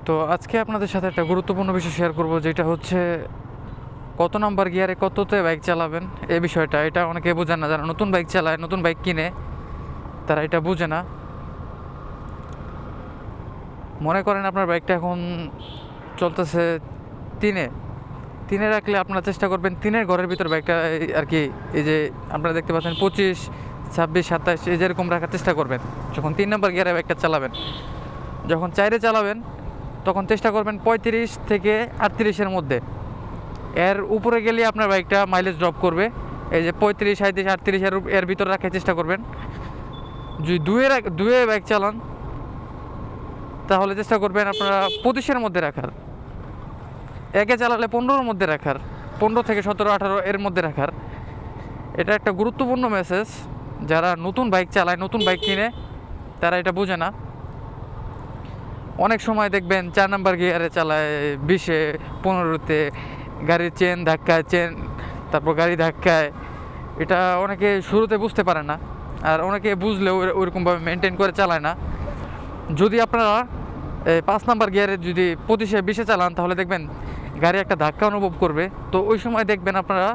তো আজকে আপনাদের সাথে একটা গুরুত্বপূর্ণ বিষয় শেয়ার করব, যেটা হচ্ছে কত নাম্বার গিয়ারে কততে বাইক চালাবেন এই বিষয়টা। এটা অনেকে বোঝে না, যারা নতুন বাইক চালায়, নতুন বাইক কিনে, তারা এটা বুঝে না। মনে করেন আপনার বাইকটা এখন চলতেছে তিনে তিনে রাখলে আপনারা চেষ্টা করবেন তিনের ঘরের ভিতর বাইকটা আর কি, এই যে আপনারা দেখতে পাচ্ছেন 25, 26, 27 এই যেরকম রাখার চেষ্টা করবেন যখন 3 নাম্বার গিয়ারে বাইকটা চালাবেন। যখন চাইরে চালাবেন তখন চেষ্টা করবেন 35 থেকে 38-এর মধ্যে। এর উপরে গেলে আপনার বাইকটা মাইলেজ ড্রপ করবে। এই যে 35, 37, 38 এর ভিতরে রাখার চেষ্টা করবেন। যদি দুয়ে বাইক চালান তাহলে চেষ্টা করবেন আপনারা 25-এর মধ্যে রাখার। একে চালালে 15-এর মধ্যে রাখার, 15 থেকে 17, 18 এর মধ্যে রাখার। এটা একটা গুরুত্বপূর্ণ মেসেজ। যারা নতুন বাইক চালায়, নতুন বাইক কিনে, তারা এটা বোঝে না। অনেক সময় দেখবেন 4 নাম্বার গিয়ারে চালায় 20-এ, 15-তে, গাড়ির চেন তারপর গাড়ি ধাক্কায়। এটা অনেকে শুরুতে বুঝতে পারে না, আর অনেকে বুঝলেও ওইরকমভাবে মেনটেন করে চালায় না। যদি আপনারা 5 নাম্বার গিয়ারে যদি 25-এ, 20-এ চালান, তাহলে দেখবেন গাড়ি একটা ধাক্কা অনুভব করবে। তো ওই সময় দেখবেন আপনারা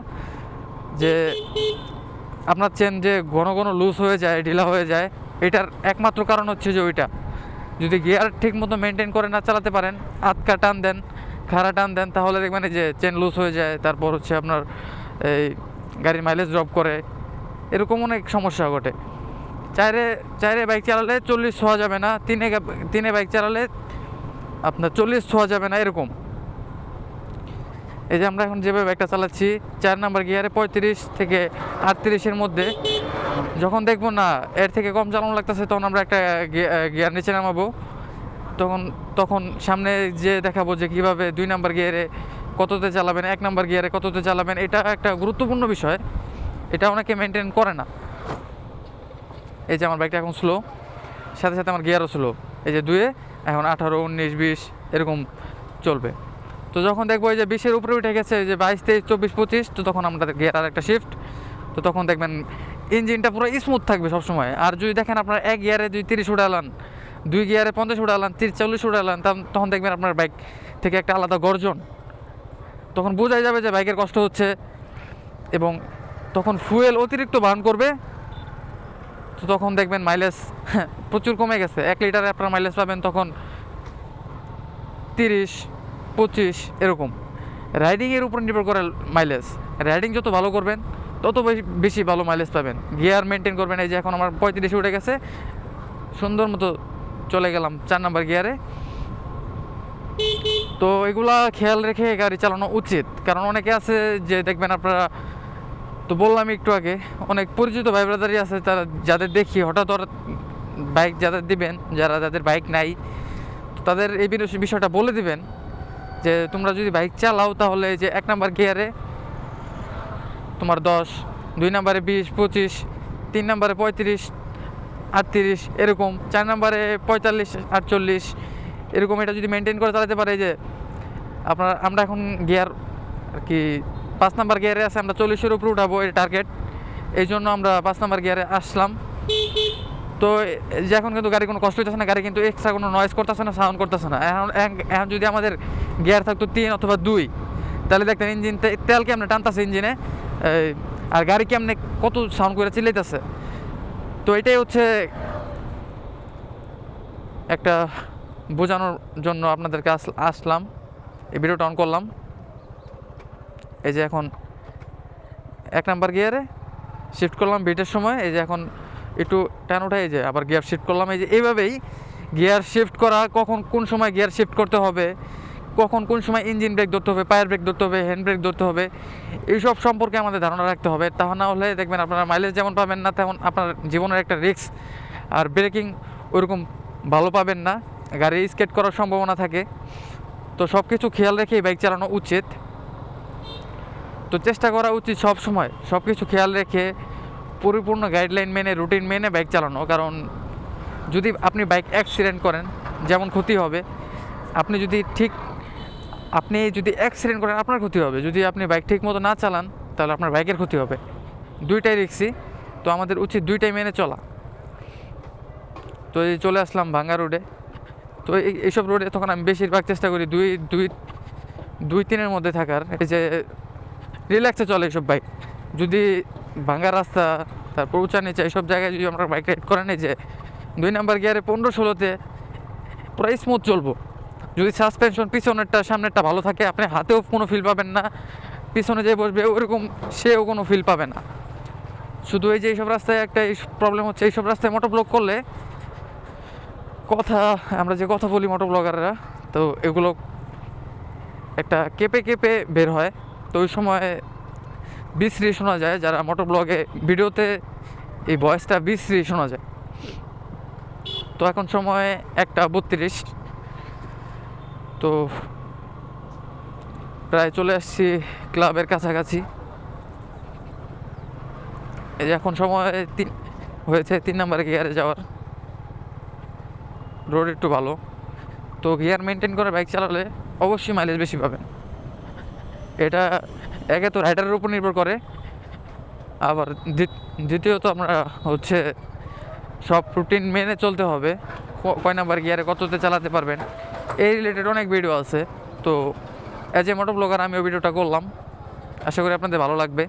যে আপনার চেন যে ঘন ঘন লুজ হয়ে যায়, ঢিলা হয়ে যায়, এটার একমাত্র কারণ হচ্ছে যে ওইটা। যদি গিয়ার ঠিক মতো মেনটেন করে না চালাতে পারেন, আটকা টান দেন, খাড়া টান দেন, তাহলে দেখবেন যে চেন লুজ হয়ে যায়। তারপর হচ্ছে আপনার এই গাড়ির মাইলেজ ড্রপ করে, এরকম অনেক সমস্যা ঘটে। চাইরে চাইরে বাইক চালালে 40 ছোঁয়া যাবে না, তিনে বাইক চালালে আপনার 40 ছোঁয়া যাবে না, এরকম। এই যে আমরা এখন যেভাবে বাইকটা চালাচ্ছি 4 নাম্বার গিয়ারে 35 থেকে 38-এর মধ্যে, যখন দেখবো না এর থেকে কম চালানো লাগতেছে, তখন আমরা একটা গিয়ার নিচে নামাবো। তখন তখন সামনে যে দেখাবো যে কীভাবে 2 নাম্বার গিয়ারে কততে চালাবেন, 1 নাম্বার গিয়ারে কততে চালাবেন। এটা একটা গুরুত্বপূর্ণ বিষয়, এটা অনেকে মেনটেন করে না। এই যে আমার বাইকটা এখন স্লো, সাথে সাথে আমার গিয়ারও স্লো। এই যে 2-এ এখন 18, 19, 20 এরকম চলবে। তো যখন দেখবো এই যে 20-এর উপরে উঠে গেছে, যে 22, 23, 24, 25, তো তখন আমরা গিয়ার আর একটা শিফট। তো তখন দেখবেন ইঞ্জিনটা পুরো স্মুথ থাকবে সবসময়। আর যদি দেখেন আপনার 1 গিয়ারে যদি 30 উঠালান, 2 গিয়ারে 50 উঠালান, 30, 40 উঠালান, তখন দেখবেন আপনার বাইক থেকে একটা আলাদা গর্জন। তখন বোঝাই যাবে যে বাইকের কষ্ট হচ্ছে, এবং তখন ফুয়েল অতিরিক্ত বার্ন করবে। তো তখন দেখবেন মাইলেজ প্রচুর কমে গেছে। 1 লিটারে আপনার মাইলেজ পাবেন তখন 30, 25 এরকম। রাইডিংয়ের উপর নির্ভর করে মাইলেজ। রাইডিং যত ভালো করবেন তত বেশি ভালো মাইলেজ পাবেন। গিয়ার মেনটেন করবেন। এই যে এখন আমার 35-এ উঠে গেছে, সুন্দর মতো চলে গেলাম 4 নাম্বার গিয়ারে। তো এগুলা খেয়াল রেখে গাড়ি চালানো উচিত। কারণ অনেকে আছে যে দেখবেন আপনারা, তো বললাম একটু আগে, অনেক পরিচিত ভাই ব্রাদারই আছে তারা, যাদের দেখি হঠাৎ বাইক যাদের দিবেন, যাদের বাইক নাই, তাদের এই বিষয়টা বলে দিবেন যে তোমরা যদি বাইক চালাও তাহলে যে 1 নাম্বার গিয়ারে তোমার 10, 2 নাম্বারে 20, 25, 3 নাম্বারে 35, 38 এরকম, 4 নাম্বারে 45, 48 এরকম। এটা যদি মেনটেন করে চালাতে পারে, যে আমরা এখন গিয়ার আর কি 5 নাম্বার গিয়ারে আছে, আমরা 40-এর উপরে উঠাবো, এটা টার্গেট। এই জন্য আমরা 5 নাম্বার গিয়ারে আসলাম। তো যে এখন কিন্তু গাড়ি কোনো কষ্ট হইতেছে না, গাড়ি কিন্তু এক্সট্রা কোনো নয়েজ করতেছে না, সাউন্ড করতেছে না। এখন যদি আমাদের গিয়ার থাকতো 3 অথবা 2, তাহলে দেখতেন ইঞ্জিন তেল কেমনে টানতেছে ইঞ্জিনে, আর গাড়ি কেমনে কত সাউন্ড করে চিল্লাইতেছে। তো এটাই হচ্ছে একটা বোঝানোর জন্য আপনাদেরকে আসলাম, এই ভিডিওটা অন করলাম। এই যে এখন 1 নাম্বার গিয়ারে শিফট করলাম বিটের সময়। এই যে এখন একটু টান উঠাই, এই যে আবার গিয়ার শিফট করলাম। এই যে এইভাবেই গিয়ার শিফট করা, কখন কোন সময় গিয়ার শিফট করতে হবে, কখন কোন সময় ইঞ্জিন ব্রেক ধরতে হবে, পায়ার ব্রেক ধরতে হবে, হ্যান্ড ব্রেক ধরতে হবে, এইসব সম্পর্কে আমাদের ধারণা রাখতে হবে। তা না হলে দেখবেন আপনারা মাইলেজ যেমন পাবেন না, তেমন আপনার জীবনের একটা রিস্ক, আর ব্রেকিং ওইরকম ভালো পাবেন না, গাড়ি স্কেট করার সম্ভাবনা থাকে। তো সব কিছু খেয়াল রেখেই বাইক চালানো উচিত। তো চেষ্টা করা উচিত সব সময় সব কিছু খেয়াল রেখে, পরিপূর্ণ গাইডলাইন মেনে, রুটিন মেনে বাইক চালানো। কারণ যদি আপনি বাইক অ্যাক্সিডেন্ট করেন, যেমন ক্ষতি হবে। আপনি যদি অ্যাক্সিডেন্ট করেন, আপনার ক্ষতি হবে। যদি আপনি বাইক ঠিক মতো না চালান, তাহলে আপনার বাইকের ক্ষতি হবে। দুইটাই রিস্কি। তো আমাদের উচিত দুইটাই মেনে চলা। তো এই চলে আসলাম ভাঙ্গা রোডে। তো এইসব রোডে তখন আমি বেশিরভাগ চেষ্টা করি দুই দুই দুই তিনের মধ্যে থাকার, এই যে রিল্যাক্সে চলে এইসব বাইক। যদি ভাঙা রাস্তা, তারপর উঁচা নিচা এইসব জায়গায় যদি আমরা বাইক রাইড করেন, এই যে 2 নাম্বার গিয়ারে 15-16তে পুরো স্মুথ চলবো। যদি সাসপেনশন পিছনেরটা সামনেরটা ভালো থাকে, আপনি হাতেও কোনো ফিল পাবেন না, পিছনে যে বসবে ওরকম সেও কোনো ফিল পাবে না। শুধু এই যে এইসব রাস্তায় একটা প্রবলেম হচ্ছে, এইসব রাস্তায় মোটর ব্লক করলে আমরা যে কথা বলি মোটর ব্লগাররা, তো এগুলো একটা কেঁপে কেঁপে বের হয়। তো ওই সময় বিশ্রী শোনা যায়, যারা মোটর ব্লগে ভিডিওতে এই ভয়েসটা বিশ্রী শোনা যায়। তো এখন সময় 1:32, তো প্রায় চলে আসছি ক্লাবের কাছাকাছি। এই যে এখন সময় হয়েছে 3 নাম্বার গিয়ারে যাওয়ার। রোড একটু ভালো, তো গিয়ার মেনটেন করে বাইক চালালে অবশ্যই মাইলেজ বেশি পাবেন। এটা একে তো রাইডারের উপর নির্ভর করে, আবার দ্বিতীয়ত আমরা হচ্ছে সব রুটিন মেনে চলতে হবে। কয় নাম্বার গিয়ারে কততে চালাতে পারবেন, এই রিলেটেড অনেক ভিডিও আছে। তো অ্যাজ এ মোটর ব্লগার আমিও ভিডিওটা করলাম, আশা করি আপনাদের ভালো লাগবে।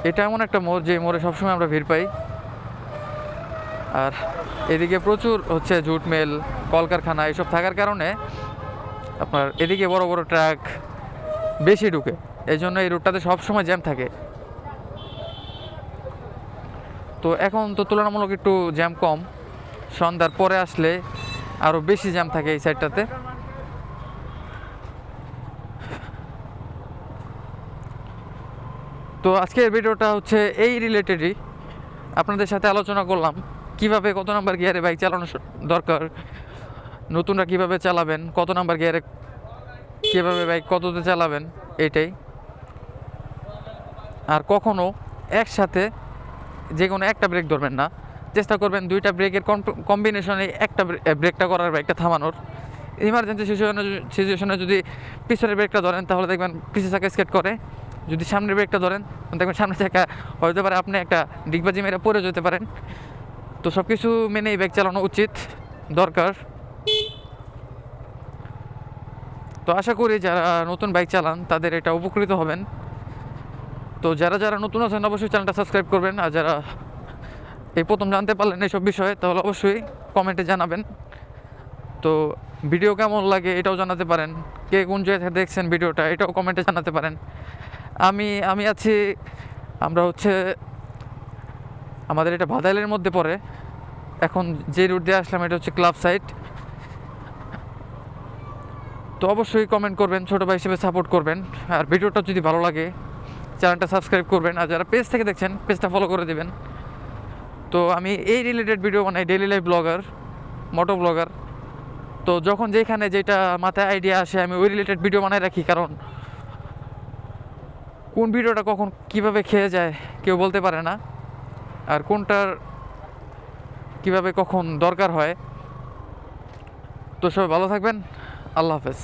এটা এমন একটা মোড়, যে মোড়ে সবসময় আমরা ভিড় পাই। আর এদিকে প্রচুর হচ্ছে জুট মিল, কলকারখানা এসব থাকার কারণে আপনার এদিকে বড় বড় ট্রাক বেশি ঢুকে, এই জন্য এই রুটটাতে সবসময় জ্যাম থাকে। তো এখন তো তুলনামূলক একটু জ্যাম কম, সন্ধ্যার পরে আসলে আরও বেশি জ্যাম থাকে এই সাইডটাতে। তো আজকের ভিডিওটা হচ্ছে এই রিলেটেডই, আপনাদের সাথে আলোচনা করলাম কিভাবে কত নাম্বার গিয়ারে বাইক চালানো দরকার, নতুনরা কিভাবে চালাবেন, কত নাম্বার গিয়ারে কীভাবে বাইক কততে চালাবেন এইটাই। আর কখনও একসাথে যে কোনো একটা ব্রেক ধরবেন না, চেষ্টা করবেন 2টা ব্রেকের কম্বিনেশনে একটা ব্রেকটা করার, বাইকটা থামানোর। ইমার্জেন্সি সিচুয়েশনে যদি পিছনের ব্রেকটা ধরেন তাহলে দেখবেন পিছনে চাকা স্কেট করে, যদি সামনের ব্রেকটা ধরেন দেখবেন সামনে চাকা হতে পারে আপনি একটা ডিগবাজি মেরে পড়ে যেতে পারেন। তো সব কিছু মেনেই বাইক চালানো উচিত, দরকার। তো আশা করি যারা নতুন বাইক চালান তাদের এটা উপকৃত হবেন। তো যারা যারা নতুন আছেন অবশ্যই চ্যানেলটা সাবস্ক্রাইব করবেন, আর যারা এই প্রথম জানতে পারলেন এইসব বিষয়ে তাহলে অবশ্যই কমেন্টে জানাবেন। তো ভিডিও কেমন লাগে এটাও জানাতে পারেন, কে কোন জায়গা থেকে দেখছেন ভিডিওটা এটাও কমেন্টে জানাতে পারেন। আমি আছি, আমরা হচ্ছে আমাদের এটা ভাদাইলের মধ্যে পড়ে। এখন যে রুট দিয়ে আসলাম এটা হচ্ছে ক্লাব সাইড। তো অবশ্যই কমেন্ট করবেন, ছোটো ভাই হিসেবে সাপোর্ট করবেন, আর ভিডিওটা যদি ভালো লাগে চ্যানেলটা সাবস্ক্রাইব করবেন, আর যারা পেজ থেকে দেখছেন পেজটা ফলো করে দেবেন। তো আমি এই রিলেটেড ভিডিও বানাই, ডেইলি লাইফ ব্লগার, মোটো ব্লগার। তো যখন যেখানে যেটা মাথায় আইডিয়া আসে আমি ওই রিলেটেড ভিডিও বানাই রাখি, কারণ কোন ভিডিওটা কখন কিভাবে খেয়ে যায় কেউ বলতে পারে না, আর কোনটার কিভাবে কখন দরকার হয়। তো সবাই ভালো থাকবেন, আল্লাহ হাফেজ।